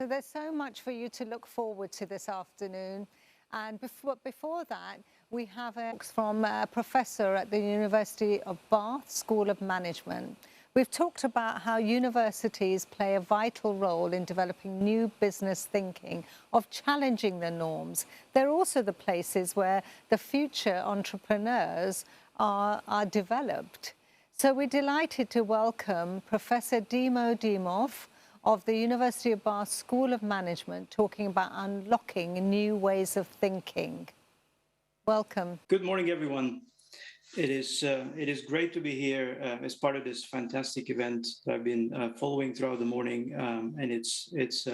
So there's so much for you to look forward to this afternoon. And before that, we have a from a professor at the University of Bath School of Management. We've talked about how universities play a vital role in developing new business thinking, of challenging the norms. They're also the places where the future entrepreneurs are developed. So we're delighted to welcome Professor Dimo Dimov of the University of Bath School of Management, talking about unlocking new ways of thinking. Welcome. Good morning, everyone. It is great to be here as part of this fantastic event that I've been following throughout the morning, and it's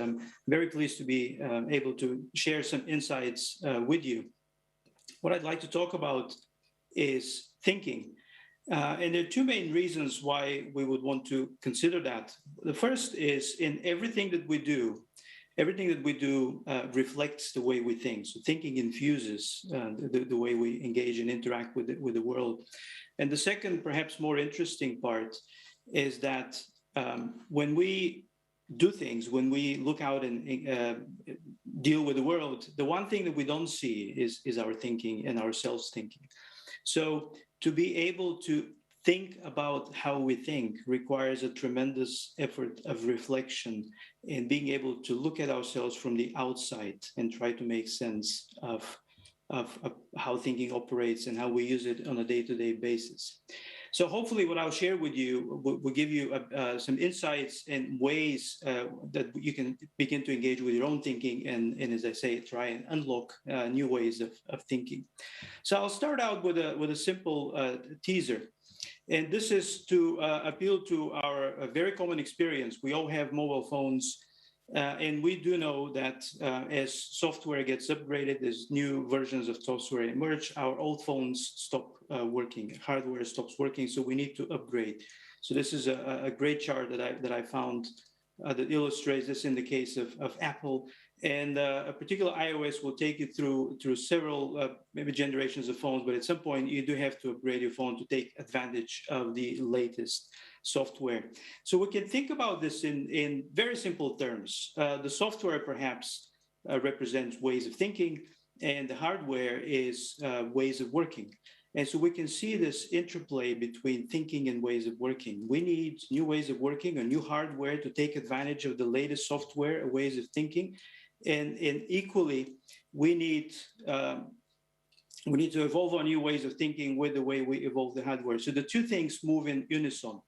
very pleased to be able to share some insights with you. What I'd like to talk about is thinking. And there are two main reasons why we would want to consider that. The first is in everything that we do reflects the way we think. So thinking infuses the way we engage and interact with the world. And the second, perhaps more interesting part is that when we do things, when we look out and deal with the world, the one thing that we don't see is our thinking and ourselves thinking. So to be able to think about how we think requires a tremendous effort of reflection and being able to look at ourselves from the outside and try to make sense of how thinking operates and how we use it on a day-to-day basis. So hopefully what I'll share with you will give you some insights and ways that you can begin to engage with your own thinking and as I say, try and unlock new ways of thinking. So I'll start out with a simple teaser. And this is to appeal to our very common experience. We all have mobile phones. And we do know that as software gets upgraded, as new versions of software emerge, our old phones stop working, hardware stops working, so we need to upgrade. So this is a great chart that I found that illustrates this in the case of Apple. And a particular iOS will take you through several maybe generations of phones, but at some point you do have to upgrade your phone to take advantage of the latest software. So we can think about this in very simple terms. The software perhaps represents ways of thinking, and the hardware is ways of working. And so we can see this interplay between thinking and ways of working. We need new ways of working, a new hardware to take advantage of the latest software, ways of thinking. And equally, we need to evolve our new ways of thinking with the way we evolve the hardware. So the two things move in unison.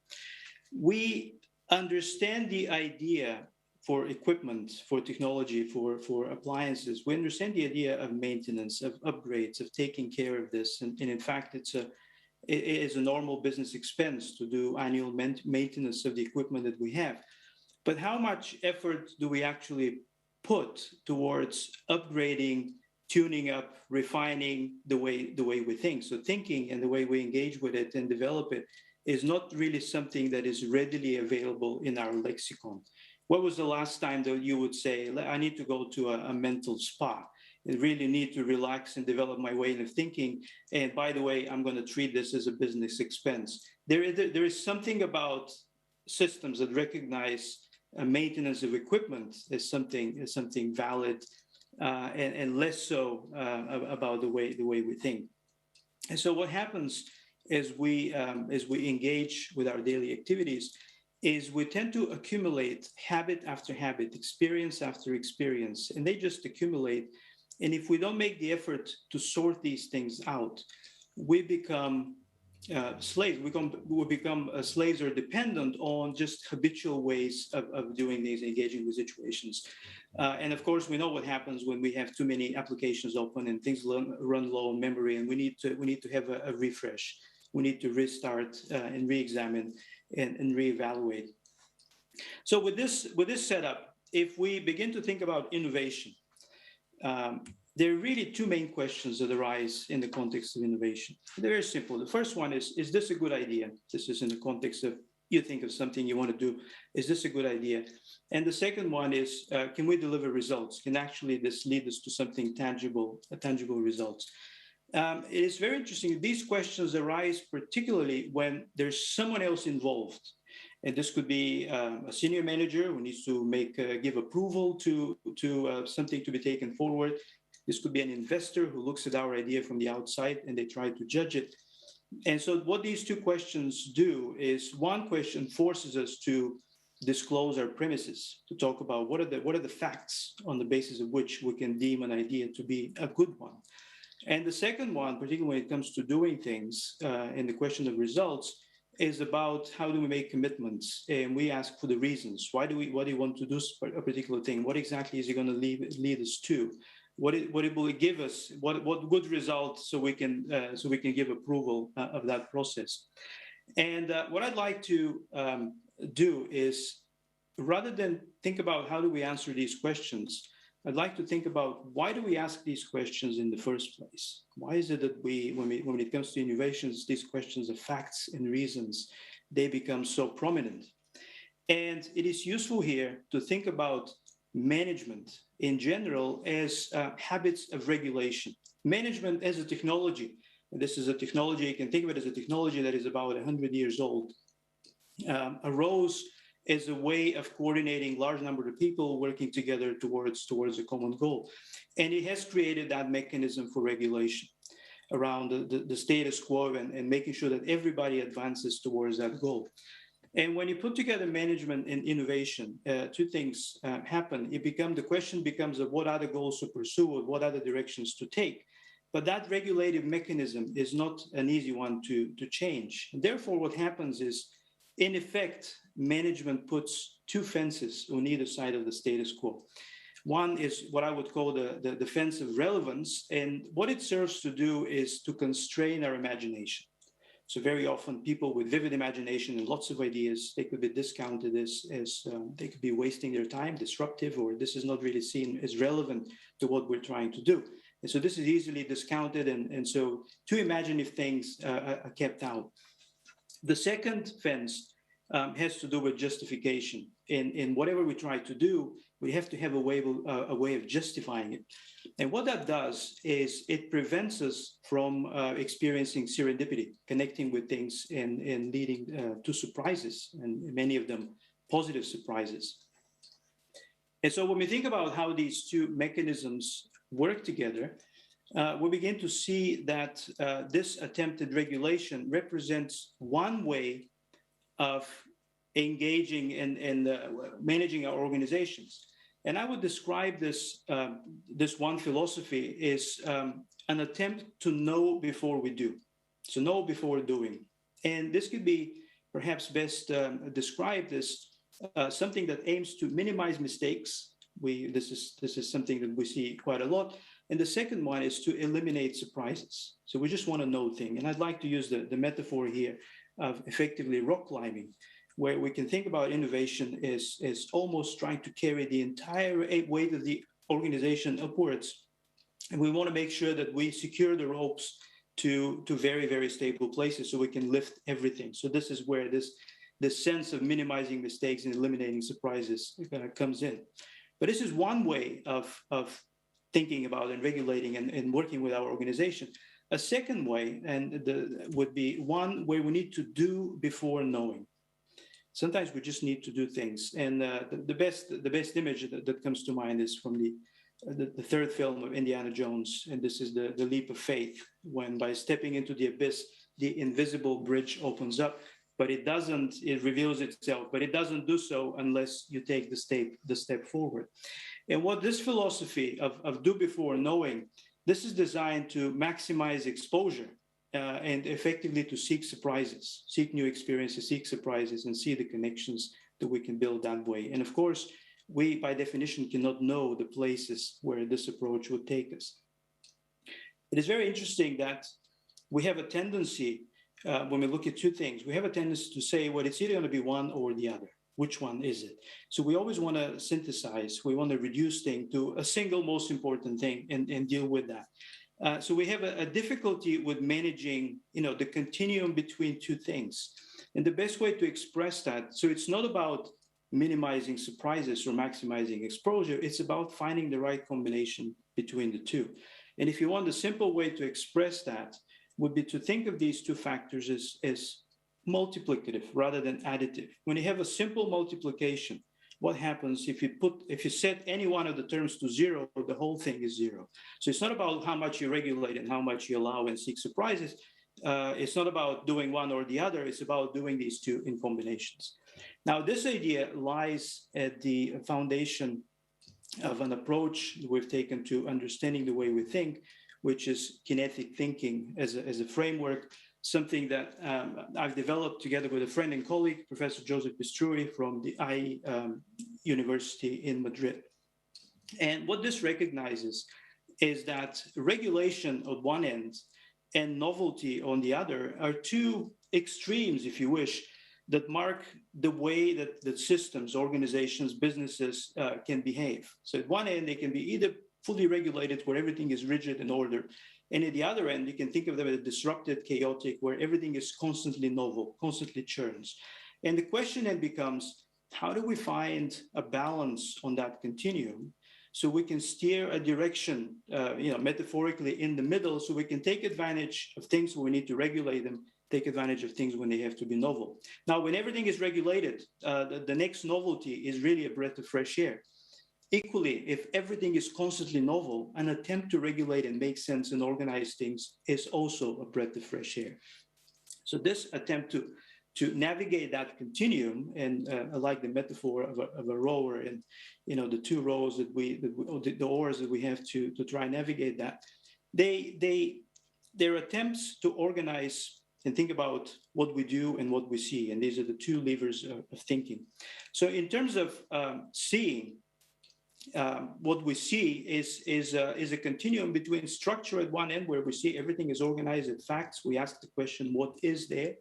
We understand the idea for equipment, for technology, for appliances. We understand the idea of maintenance, of upgrades, of taking care of this. And in fact, it is a normal business expense to do annual maintenance of the equipment that we have. But how much effort do we actually put towards upgrading, tuning up, refining the way we think? So thinking and the way we engage with it and develop it is not really something that is readily available in our lexicon. When was the last time that you would say, I need to go to a mental spa? I really need to relax and develop my way of thinking. And by the way, I'm going to treat this as a business expense. There is something about systems that recognize maintenance of equipment as something valid and less so about the way we think. And so what happens as we engage with our daily activities is we tend to accumulate habit after habit, experience after experience, and they just accumulate. And if we don't make the effort to sort these things out, we become slaves. We become slaves or dependent on just habitual ways of doing these, engaging with situations. And of course, we know what happens when we have too many applications open and things run low on memory, and we need to have a refresh. We need to restart and re-examine and reevaluate. So with this setup, if we begin to think about innovation, there are really two main questions that arise in the context of innovation. They're very simple. The first one is this a good idea? This is in the context of you think of something you want to do. Is this a good idea? And the second one is, can we deliver results? Can actually this lead us to something tangible, tangible results? It is very interesting. These questions arise particularly when there's someone else involved. And this could be a senior manager who needs to give approval to something to be taken forward. This could be an investor who looks at our idea from the outside and they try to judge it. And so what these two questions do is, one question forces us to disclose our premises, to talk about what are the facts on the basis of which we can deem an idea to be a good one. And the second one, particularly when it comes to doing things and the question of results, is about how do we make commitments, and we ask for the reasons. Why do you want to do a particular thing? What exactly is it going to lead us to? What will it give us? What good results so we can give approval of that process? And what I'd like to do is, rather than think about how do we answer these questions, I'd like to think about why do we ask these questions in the first place? Why is it that when it comes to innovations, these questions of facts and reasons, they become so prominent? And it is useful here to think about management in general as habits of regulation. Management as a technology, and this is a technology, you can think of it as a technology that is about 100 years old, arose as a way of coordinating large number of people working together towards a common goal. And it has created that mechanism for regulation around the status quo and making sure that everybody advances towards that goal. And when you put together management and innovation, two things happen. The question becomes of what other goals to pursue, or what other directions to take. But that regulative mechanism is not an easy one to change. And therefore, what happens is, in effect, management puts two fences on either side of the status quo. One is what I would call the fence of relevance. And what it serves to do is to constrain our imagination. So very often people with vivid imagination and lots of ideas, they could be discounted as they could be wasting their time, disruptive, or this is not really seen as relevant to what we're trying to do. And so this is easily discounted. And so too imaginative things are kept out. The second fence has to do with justification. In whatever we try to do, we have to have a way of justifying it. And what that does is it prevents us from experiencing serendipity, connecting with things and leading to surprises, and many of them positive surprises. And so when we think about how these two mechanisms work together, we begin to see that this attempted regulation represents one way of engaging and managing our organizations. And I would describe this one philosophy as an attempt to know before we do. So know before doing. And this could be perhaps best described as something that aims to minimize mistakes. This is something that we see quite a lot. And the second one is to eliminate surprises. So we just want to know things. And I'd like to use the metaphor here of effectively rock climbing, where we can think about innovation as almost trying to carry the entire weight of the organization upwards. And we want to make sure that we secure the ropes to very, very stable places so we can lift everything. So this is where this sense of minimizing mistakes and eliminating surprises comes in. But this is one way of thinking about and regulating and working with our organization. A second way would be one where we need to do before knowing. Sometimes we just need to do things. And the best image that comes to mind is from the third film of Indiana Jones. And this is the leap of faith, when by stepping into the abyss, the invisible bridge opens up, but it reveals itself, but it doesn't do so unless you take the step forward. And what this philosophy of do before knowing, this is designed to maximize exposure and effectively to seek surprises, seek new experiences, seek surprises, and see the connections that we can build that way. And of course, we, by definition, cannot know the places where this approach would take us. It is very interesting that we have a tendency, when we look at two things, we have a tendency to say, well, it's either going to be one or the other. Which one is it? So we always want to synthesize. We want to reduce things to a single most important thing and deal with that. So we have a difficulty with managing, the continuum between two things. And the best way to express that, so it's not about minimizing surprises or maximizing exposure. It's about finding the right combination between the two. And if you want, a simple way to express that would be to think of these two factors as multiplicative rather than additive. When you have a simple multiplication, what happens if you set any one of the terms to zero, the whole thing is zero. So it's not about how much you regulate and how much you allow and seek surprises. It's not about doing one or the other. It's about doing these two in combinations. Now, this idea lies at the foundation of an approach we've taken to understanding the way we think, which is kinetic thinking as a framework, something that I've developed together with a friend and colleague, Professor Joseph Pistrui from the IE University in Madrid. And what this recognizes is that regulation on one end and novelty on the other are two extremes, if you wish, that mark the way that systems, organizations, businesses can behave. So at one end, they can be either fully regulated, where everything is rigid and ordered, and at the other end, you can think of them as disrupted, chaotic, where everything is constantly novel, constantly churns. And the question then becomes, how do we find a balance on that continuum so we can steer a direction, metaphorically in the middle, so we can take advantage of things when we need to regulate them, take advantage of things when they have to be novel. Now, when everything is regulated, the next novelty is really a breath of fresh air. Equally, if everything is constantly novel, an attempt to regulate and make sense and organize things is also a breath of fresh air. So this attempt to navigate that continuum, and I like the metaphor of a rower, and the two rows the oars that we have to try and navigate that. They're attempts to organize and think about what we do and what we see, and these are the two levers of thinking. So in terms of seeing, what we see is a continuum between structure at one end, where we see everything is organized in facts. We ask the question, what is there?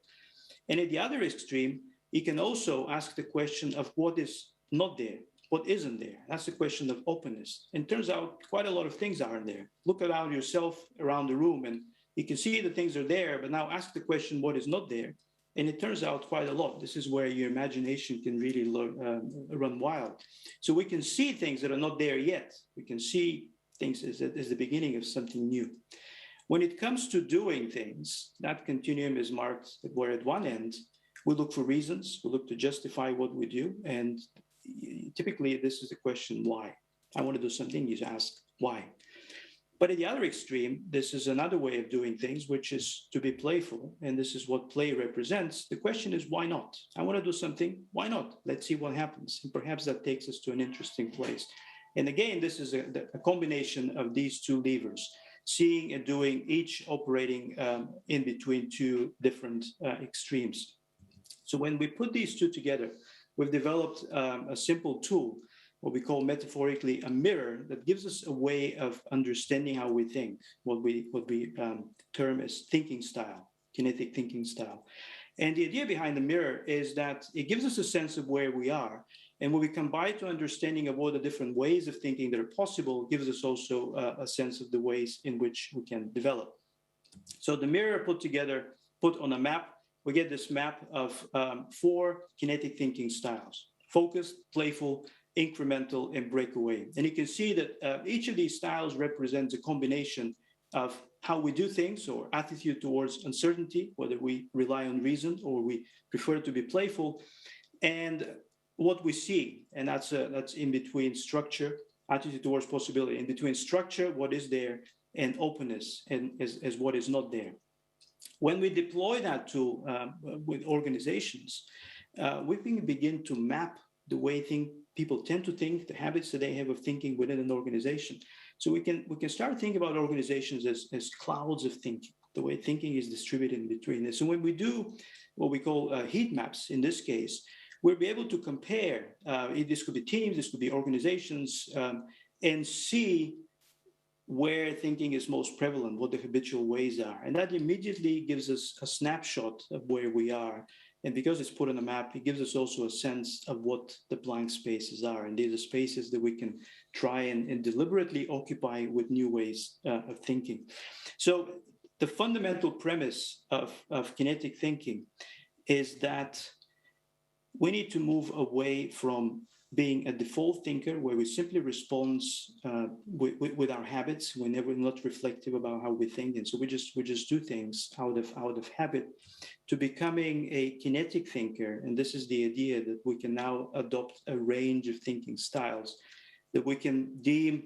And at the other extreme, you can also ask the question of what is not there, what isn't there. That's the question of openness. And it turns out quite a lot of things aren't there. Look around yourself, around the room, and you can see the things are there, but now ask the question, what is not there? And it turns out quite a lot. This is where your imagination can really run wild. So we can see things that are not there yet. We can see things as the beginning of something new. When it comes to doing things, that continuum is marked where at one end, we look for reasons, we look to justify what we do. And typically, this is the question, why? I want to do something, you ask, why? But at the other extreme, this is another way of doing things, which is to be playful. And this is what play represents. The question is, why not? I want to do something. Why not? Let's see what happens. And perhaps that takes us to an interesting place. And again, this is a combination of these two levers, seeing and doing, each operating in between two different extremes. So when we put these two together, we've developed a simple tool, what we call metaphorically a mirror, that gives us a way of understanding how we think, what we term as thinking style, kinetic thinking style. And the idea behind the mirror is that it gives us a sense of where we are. And when we combine to understanding of all the different ways of thinking that are possible, gives us also a sense of the ways in which we can develop. So the mirror put on a map, we get this map of 4 kinetic thinking styles: focused, playful, incremental, and breakaway. And you can see that each of these styles represents a combination of how we do things, or attitude towards uncertainty, whether we rely on reason or we prefer to be playful, and what we see. And that's in between structure, attitude towards possibility, in between structure, what is there, and openness, and as what is not there. When we deploy that tool with organizations, we can begin to map the way people tend to think, the habits that they have of thinking within an organization. So we can start thinking about organizations as clouds of thinking, the way thinking is distributed in between this. So when we do what we call heat maps, in this case, we'll be able to compare, this could be teams, this could be organizations, and see where thinking is most prevalent, what the habitual ways are. And that immediately gives us a snapshot of where we are. And because it's put on a map, it gives us also a sense of what the blank spaces are. And these are spaces that we can try and deliberately occupy with new ways of thinking. So the fundamental premise of kinetic thinking is that we need to move away from being a default thinker where we simply respond with our habits. We're not reflective about how we think, and so we just do things out of habit, to becoming a kinetic thinker. And this is the idea that we can now adopt a range of thinking styles that we can deem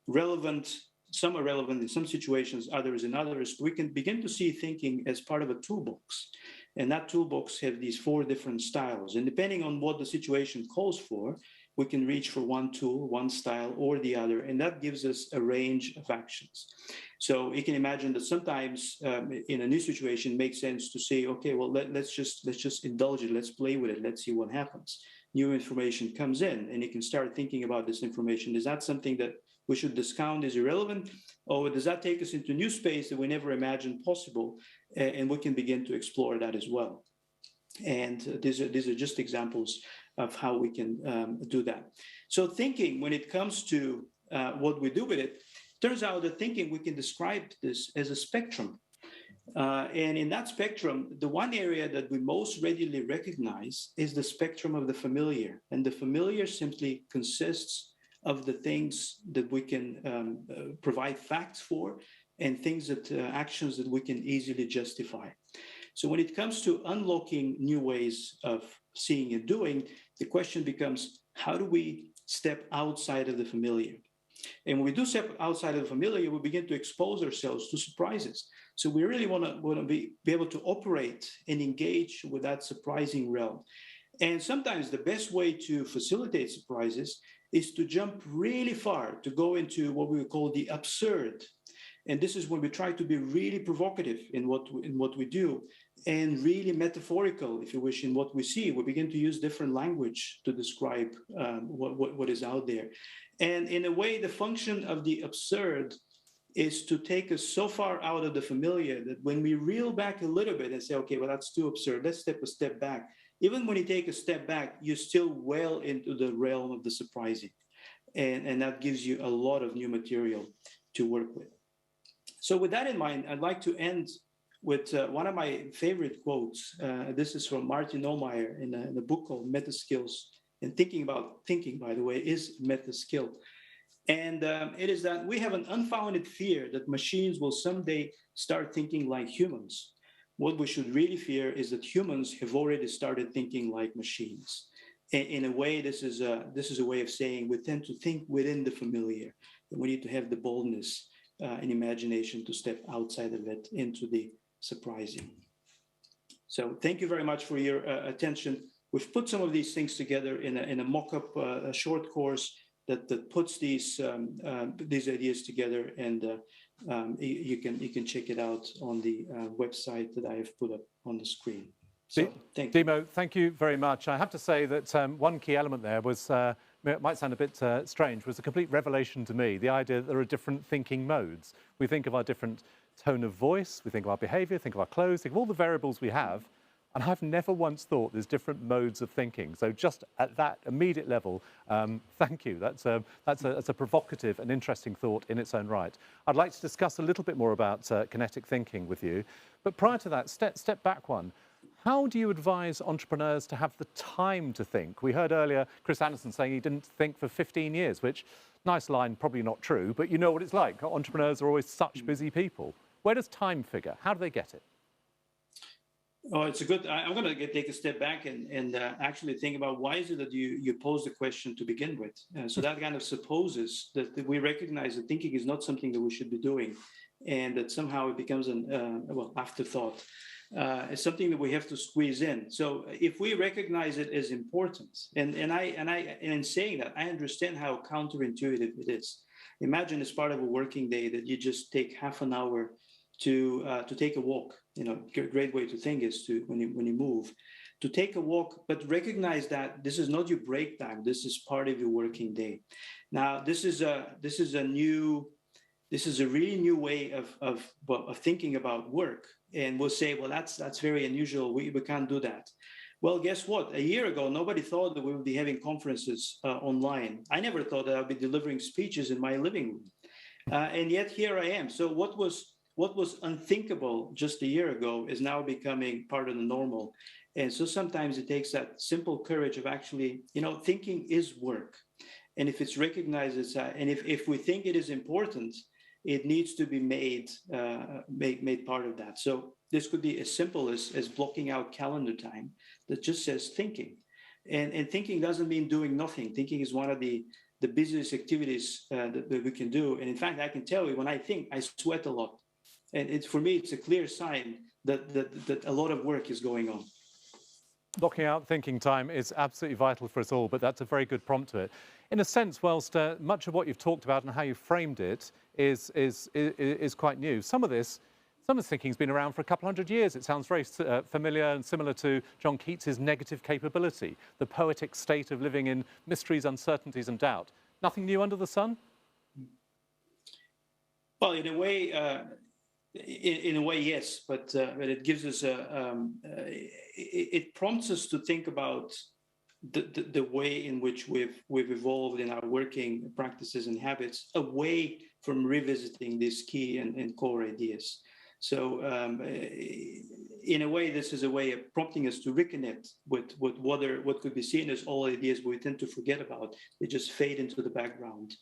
relevant. Some are relevant in some situations, others in others. We can begin to see thinking as part of a toolbox. And that toolbox has these 4 different styles. And depending on what the situation calls for, we can reach for one tool, one style, or the other. And that gives us a range of actions. So you can imagine that sometimes in a new situation, it makes sense to say, okay, well, let's just indulge it. Let's play with it. Let's see what happens. New information comes in, and you can start thinking about this information. Is that something that we should discount as irrelevant, or does that take us into new space that we never imagined possible? And we can begin to explore that as well. And these are just examples of how we can do that. So thinking, when it comes to what we do with it, turns out that thinking, we can describe this as a spectrum. And in that spectrum, the one area that we most readily recognize is the spectrum of the familiar. And the familiar simply consists of the things that we can provide facts for, and things that actions that we can easily justify. So when it comes to unlocking new ways of seeing and doing, the question becomes, how do we step outside of the familiar? And when we do step outside of the familiar, we begin to expose ourselves to surprises. So we really want to be able to operate and engage with that surprising realm. And sometimes the best way to facilitate surprises is to jump really far, to go into what we would call the absurd. And this is when we try to be really provocative in what we do, and really metaphorical, if you wish, in what we see. We begin to use different language to describe what is out there. And in a way, the function of the absurd is to take us so far out of the familiar that when we reel back a little bit and say, okay, well, that's too absurd, let's step a step back. Even when you take a step back, you're still well into the realm of the surprising. And that gives you a lot of new material to work with. So with that in mind, I'd like to end with one of my favorite quotes. This is from Martin Ohlmeyer in a book called Meta Skills. And thinking about thinking, by the way, is meta skill. And it is that we have an unfounded fear that machines will someday start thinking like humans. What we should really fear is that humans have already started thinking like machines. In a way, this is a way of saying we tend to think within the familiar, and we need to have the boldness and imagination to step outside of it into the surprising. So thank you very much for your attention. We've put some of these things together in a mock-up, a short course that puts these ideas together, and you can check it out on the website that I have put up on the screen. So thank you. Dimo, thank you very much. I have to say that one key element there was, it might sound a bit strange, was a complete revelation to me, the idea that there are different thinking modes. We think of our different tone of voice, we think of our behavior, think of our clothes, think of all the variables we have. And I've never once thought there's different modes of thinking. So just at that immediate level, thank you. That's a provocative and interesting thought in its own right. I'd like to discuss a little bit more about kinetic thinking with you. But prior to that, step back one. How do you advise entrepreneurs to have the time to think? We heard earlier Chris Anderson saying he didn't think for 15 years, which, nice line, probably not true, but you know what it's like. Entrepreneurs are always such busy people. Where does time figure? How do they get it? Oh, it's a good. I'm going to take a step back and actually think about why is it that you pose the question to begin with. So that kind of supposes that we recognize that thinking is not something that we should be doing, and that somehow it becomes an afterthought. It's something that we have to squeeze in. So if we recognize it as important, and in saying that, I understand how counterintuitive it is. Imagine as part of a working day that you just take half an hour to take a walk. You know, a great way to think is to when you move, to take a walk, but recognize that this is not your break time. This is part of your working day. Now, this is a really new way of thinking about work. And we'll say, well, that's very unusual. We can't do that. Well, guess what? A year ago, nobody thought that we would be having conferences online. I never thought that I'd be delivering speeches in my living room. And yet here I am. So what was unthinkable just a year ago is now becoming part of the normal. And so sometimes it takes that simple courage of actually, thinking is work. And if it's recognized as and if we think it is important, it needs to be made part of that. So this could be as simple as blocking out calendar time that just says thinking. And thinking doesn't mean doing nothing. Thinking is one of the busiest activities that we can do. And in fact, I can tell you, when I think, I sweat a lot. And for me, it's a clear sign that a lot of work is going on. Blocking out thinking time is absolutely vital for us all, but that's a very good prompt to it. In a sense, whilst much of what you've talked about and how you framed it is quite new, some of this thinking has been around for a couple hundred years. It sounds very familiar and similar to John Keats's negative capability, the poetic state of living in mysteries, uncertainties and doubt. Nothing new under the sun? Well, in a way, yes, but it gives us it prompts us to think about the way in which we've evolved in our working practices and habits away from revisiting these key and core ideas. So in a way, this is a way of prompting us to reconnect with what could be seen as all ideas we tend to forget about. They just fade into the background.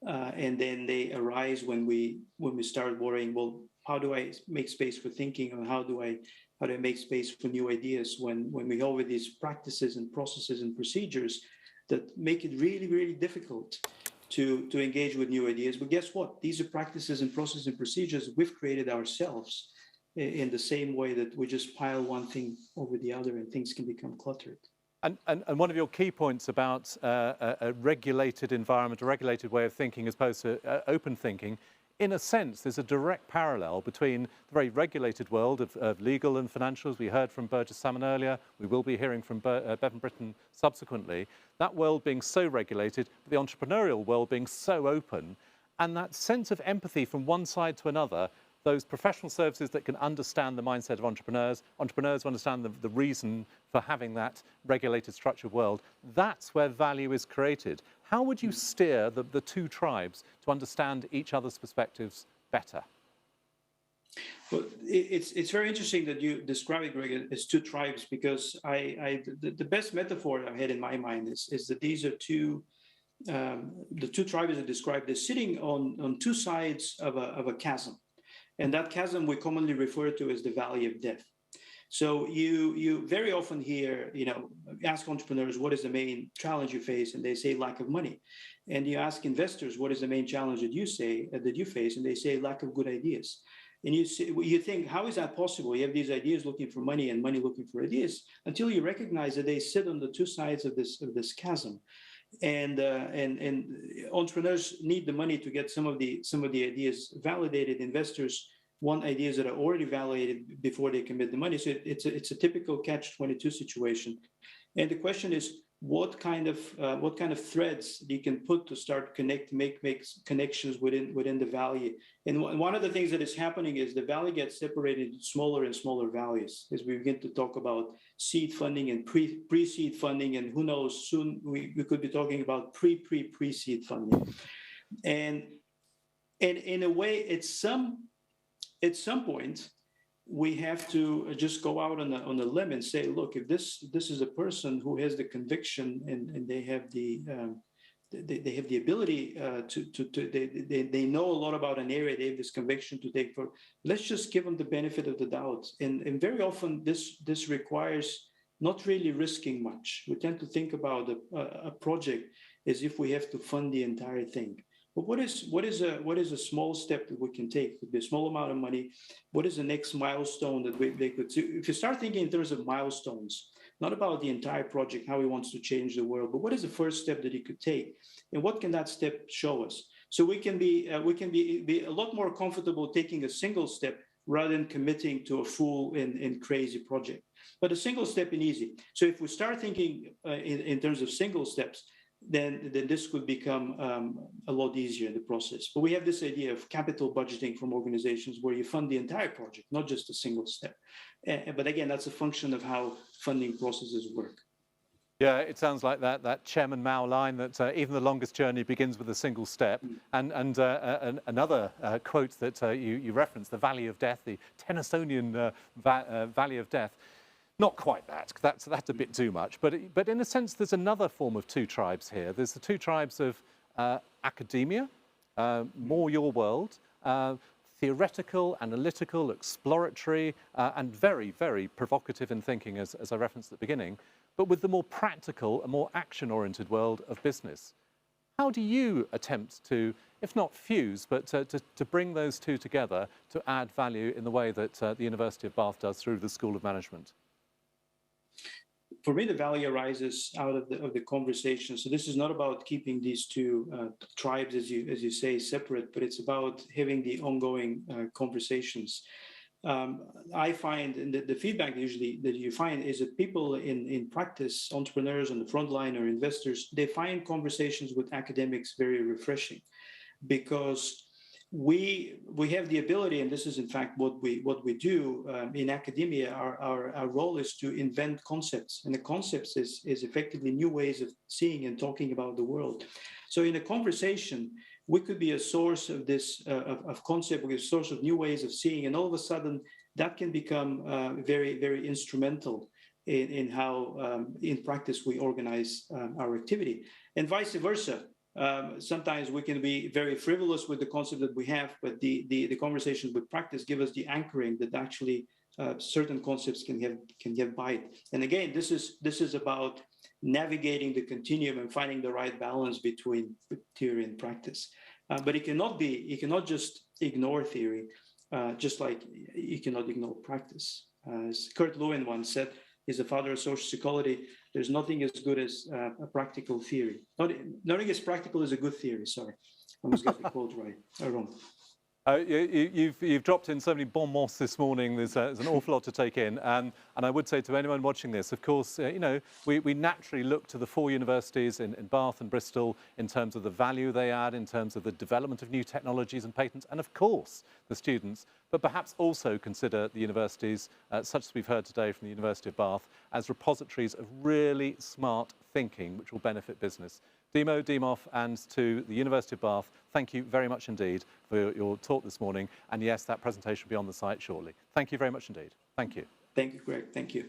And then they arise when we start worrying, well, how do I make space for thinking, or how do I make space for new ideas when we have these practices and processes and procedures that make it really, really difficult to engage with new ideas. But guess what? These are practices and processes and procedures we've created ourselves in the same way that we just pile one thing over the other and things can become cluttered. And one of your key points about a regulated environment, a regulated way of thinking as opposed to open thinking, in a sense, there's a direct parallel between the very regulated world of legal and financials. We heard from Burgess Salmon earlier. We will be hearing from Bevan Britton subsequently. That world being so regulated, but the entrepreneurial world being so open, and that sense of empathy from one side to another, those professional services that can understand the mindset of entrepreneurs who understand the reason for having that regulated, structured world, that's where value is created. How would you steer the two tribes to understand each other's perspectives better? Well, it's very interesting that you describe it, Greg, as two tribes, because the best metaphor I had in my mind is that these are the two tribes are described as sitting on two sides of a chasm. And that chasm we commonly refer to as the valley of death. So you very often hear, ask entrepreneurs, what is the main challenge you face? And they say lack of money. And you ask investors, what is the main challenge that you face? And they say lack of good ideas. And you think, how is that possible? You have these ideas looking for money and money looking for ideas, until you recognize that they sit on the two sides of this chasm. And entrepreneurs need the money to get some of the ideas validated. Investors want ideas that are already validated before they commit the money. So it's a typical catch-22 situation. And the question is, what kind of threads you can put to start make connections within the valley. And one of the things that is happening is the valley gets separated into smaller and smaller valleys as we begin to talk about seed funding and pre-seed funding, and who knows, soon we could be talking about pre-seed funding. And in a way, at some point, we have to just go out on a limb and say, look, if this is a person who has the conviction and they have the ability they know a lot about an area, they have this conviction to take for, let's just give them the benefit of the doubt. And very often this requires not really risking much. We tend to think about a project as if we have to fund the entire thing. But what is a small step that we can take? It could be a small amount of money. What is the next milestone that they could do? If you start thinking in terms of milestones, not about the entire project, how he wants to change the world, but what is the first step that he could take, and what can that step show us? So we can be a lot more comfortable taking a single step rather than committing to a full and crazy project. But a single step is easy. So if we start thinking in terms of single steps, then this could become a lot easier in the process. But we have this idea of capital budgeting from organizations where you fund the entire project, not just a single step. But again, that's a function of how funding processes work. Yeah, it sounds like that Chairman Mao line that even the longest journey begins with a single step. And another quote that you referenced, the Valley of Death, the Tennysonian Valley of Death. Not quite that. That's a bit too much. But in a sense, there's another form of two tribes here. There's the two tribes of academia, more your world, theoretical, analytical, exploratory, and very, very provocative in thinking, as I referenced at the beginning, but with the more practical and more action-oriented world of business. How do you attempt to, if not fuse, but to bring those two together to add value in the way that the University of Bath does through the School of Management? For me, the value arises out of the conversation. So this is not about keeping these two tribes, as you say, separate, but it's about having the ongoing conversations. I find, and the feedback usually that you find is that people in practice, entrepreneurs on the front line or investors, they find conversations with academics very refreshing, because we have the ability, and this is in fact what we do in academia. Our role is to invent concepts, and the concepts is effectively new ways of seeing and talking about the world. So in a conversation, we could be a source of this of concept, we a source of new ways of seeing, and all of a sudden that can become very, very instrumental in how in practice we organize our activity, and vice versa. Sometimes we can be very frivolous with the concept that we have, but the conversations with practice give us the anchoring that actually certain concepts can have bite. And again, this is about navigating the continuum and finding the right balance between theory and practice. But you cannot just ignore theory, just like you cannot ignore practice. As Kurt Lewin once said, he's the father of social psychology. There's nothing as good as a practical theory. Nothing as practical as a good theory. Sorry, I almost got the quote right or wrong. You've dropped in so many bon mots this morning. There's an awful lot to take in, and I would say to anyone watching this, of course, we naturally look to the four universities in Bath and Bristol in terms of the value they add, in terms of the development of new technologies and patents, and of course the students, but perhaps also consider the universities, such as we've heard today from the University of Bath, as repositories of really smart thinking which will benefit business. Dimo Dimov, and to the University of Bath, thank you very much indeed for your talk this morning. And yes, that presentation will be on the site shortly. Thank you very much indeed. Thank you. Thank you, Greg. Thank you.